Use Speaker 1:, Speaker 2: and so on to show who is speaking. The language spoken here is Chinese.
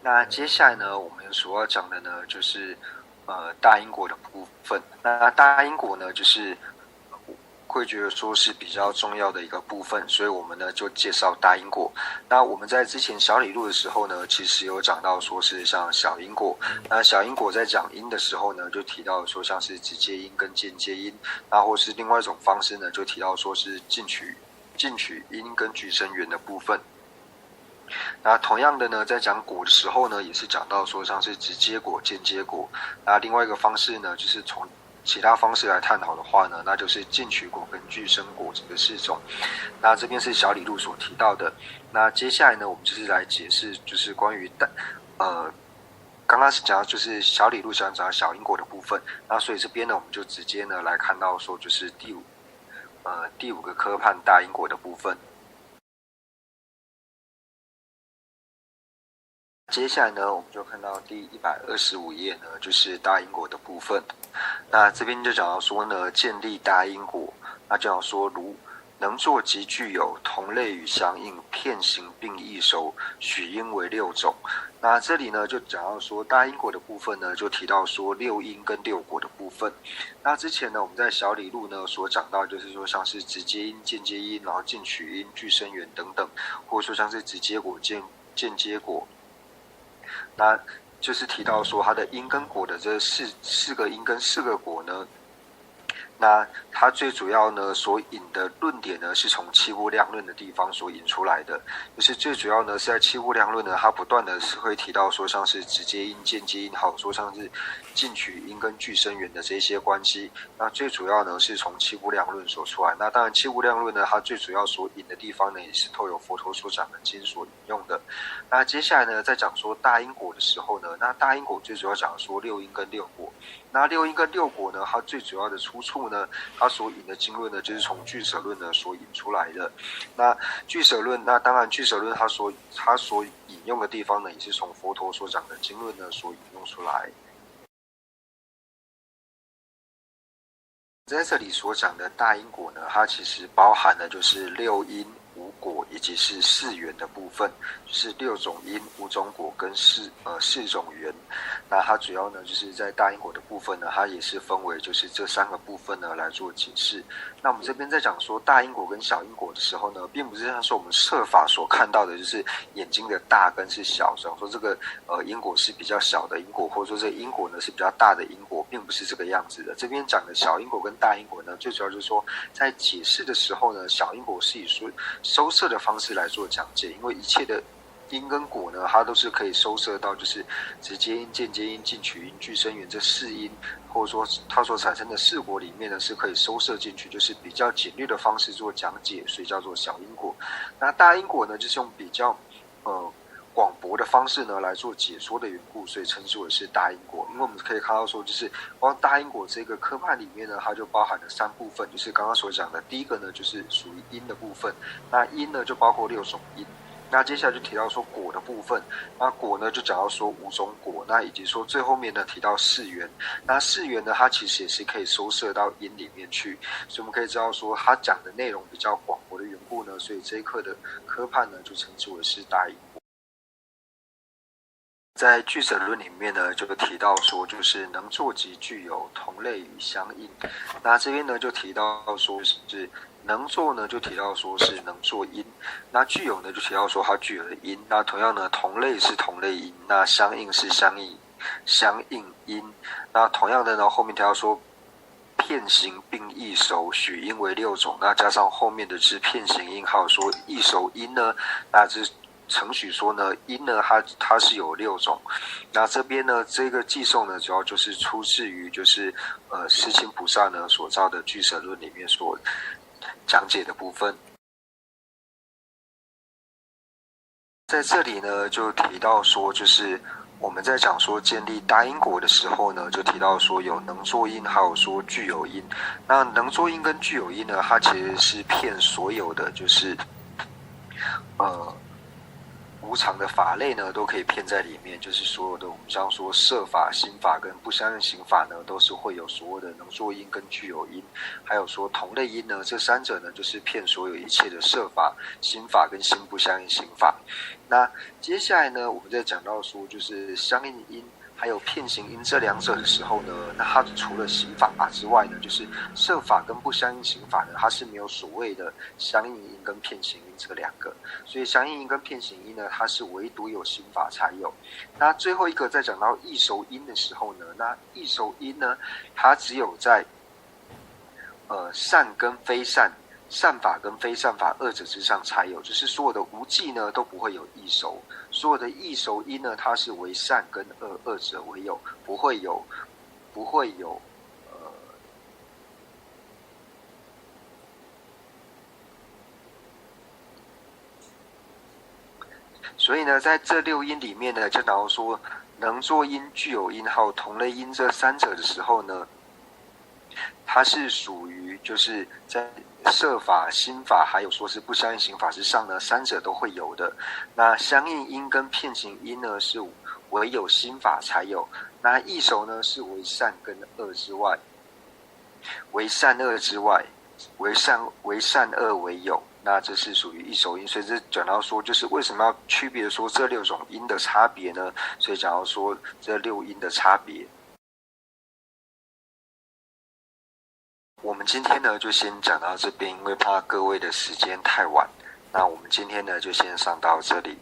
Speaker 1: 那接下来呢，我们所要讲的呢，就是大因果的部分。那大因果呢，就是会觉得说是比较重要的一个部分，所以我们呢就介绍大因果。那我们在之前小理路的时候呢，其实有讲到说是像小因果。那小因果在讲因的时候呢，就提到说像是直接因跟间接因，那或是另外一种方式呢，就提到说是进取因跟俱生缘的部分。那同样的呢，在讲果的时候呢，也是讲到说像是直接果、间接果。那另外一个方式呢，就是从其他方式来探讨的话呢，那就是进取果跟俱生果这个4种。那这边是小理路所提到的。那接下来呢，我们就是来解释，就是关于刚刚是讲到就是小理路想讲小因果的部分。那所以这边呢，我们就直接呢来看到说，就是第五个科判大因果的部分。接下来呢，我们就看到第125页呢，就是大因果的部分。那这边就讲到说呢，建立大因果，那就讲说如能作即具有，同类与相应，片形并异熟，许因为6种。那这里呢就讲到说大因果的部分呢，就提到说6因跟6果的部分。那之前呢，我们在小理路呢所讲到，就是说像是直接因、间接因，然后进取因、俱生缘等等，或者说像是直接果、间接果。那就是提到说它的因跟果的这四个因跟4个果呢，那它最主要呢所引的论点呢，是从七物量论的地方所引出来的，就是最主要呢是在七物量论呢，它不断的是会提到说像是直接因、间接因，还有说像是进取因跟俱生缘的这些关系。那最主要呢是从七物量论所出来。那当然七物量论呢，它最主要所引的地方呢，也是透有佛陀所讲的经所引用的。那接下来呢，在讲说大因果的时候呢，那大因果最主要讲说6因跟6果。那6因跟6果呢，它最主要的出处呢，它所引的经论呢，就是从俱舍论呢所引出来的。那俱舍论，那当然俱舍论它所引用的地方呢，也是从佛陀所讲的经论呢所引用出来。在这里所讲的大因果呢，它其实包含的就是6因、5果以及是4缘的部分，就是6种因、5种果跟4种缘。那它主要呢就是在大因果的部分呢，它也是分为就是这3个部分呢来做解释。那我们这边在讲说大因果跟小因果的时候呢，并不是像说我们设法所看到的，就是眼睛的大跟是小，讲说这个因果是比较小的因果，或者说这个因果呢是比较大的因果，并不是这个样子的。这边讲的小因果跟大因果呢，最主要就是说在解释的时候呢，小因果是以收摄的方式来做讲解，因为一切的因跟果呢，它都是可以收摄到就是直接因、间接因、进取因、俱生缘这4因，或者说它所产生的4果里面呢，是可以收摄进去，就是比较简略的方式做讲解，所以叫做小因果。那大因果呢，就是用比较广博的方式呢来做解说的缘故，所以称之为是大因果。因为我们可以看到说，就是光大因果这个科判里面呢，它就包含了3部分，就是刚刚所讲的第一个呢，就是属于因的部分。那因呢就包括6种因。那接下来就提到说果的部分，那果呢就讲到说5种果，那以及说最后面呢提到4缘。那4缘呢，它其实也是可以收摄到因里面去，所以我们可以知道说它讲的内容比较广博的缘故呢，所以这一课的科判呢就称之为是大因果。在俱舍论里面呢，就提到说，就是能作即具有，同类与相应。那这边呢就提到说是能作呢，就提到说是能作因；那具有呢，就提到说它具有的因。那同样呢，同类是同类因，那相应是相应因。那同样的呢，后面提到说片形并异熟，许因为6种。那加上后面的是片形因，还有说异熟因呢，那这承许说呢，因呢它是有6种。那这边呢，这个寄送呢，主要就是出自于就是世亲菩萨呢所造的俱舍论里面所讲解的部分。在这里呢，就提到说，就是我们在讲说建立大因果的时候呢，就提到说有能作因，还有说具有因。那能作因跟具有因呢，它其实是骗所有的就是无常的法类呢，都可以骗在里面。就是所有的我们像说摄法、心法跟不相应刑法呢，都是会有所有的能作因跟具有因，还有说同类因呢，这三者呢就是骗所有一切的摄法、心法跟心不相应刑法。那接下来呢，我们在讲到说就是相应因还有骗行因这两者的时候呢，那它除了刑法之外呢，就是摄法跟不相应刑法呢，它是没有所谓的相应因跟骗行因这两个，所以相应因跟骗行因呢，它是唯独有刑法才有。那最后一个在讲到异熟因的时候呢，那异熟因呢，它只有在善跟非善、善法跟非善法二者之上才有，就是所有的无记呢都不会有异熟，所有的异熟因呢，它是为善跟恶二者为有，不会有所以呢，在这六因里面呢，就假如说能作因、具有因还有同类因这三者的时候呢，它是属于就是在摄法、心法还有说是不相应刑法之上呢，三者都会有的。那相应因跟骗行因呢，是唯有心法才有。那异熟呢，是为善跟恶之外，为善恶之外，为善恶为有。那这是属于异熟因，所以这讲到说，就是为什么要区别说这六种因的差别呢？所以讲到说这六因的差别。我们今天呢就先讲到这边，因为怕各位的时间太晚，那我们今天呢就先上到这里。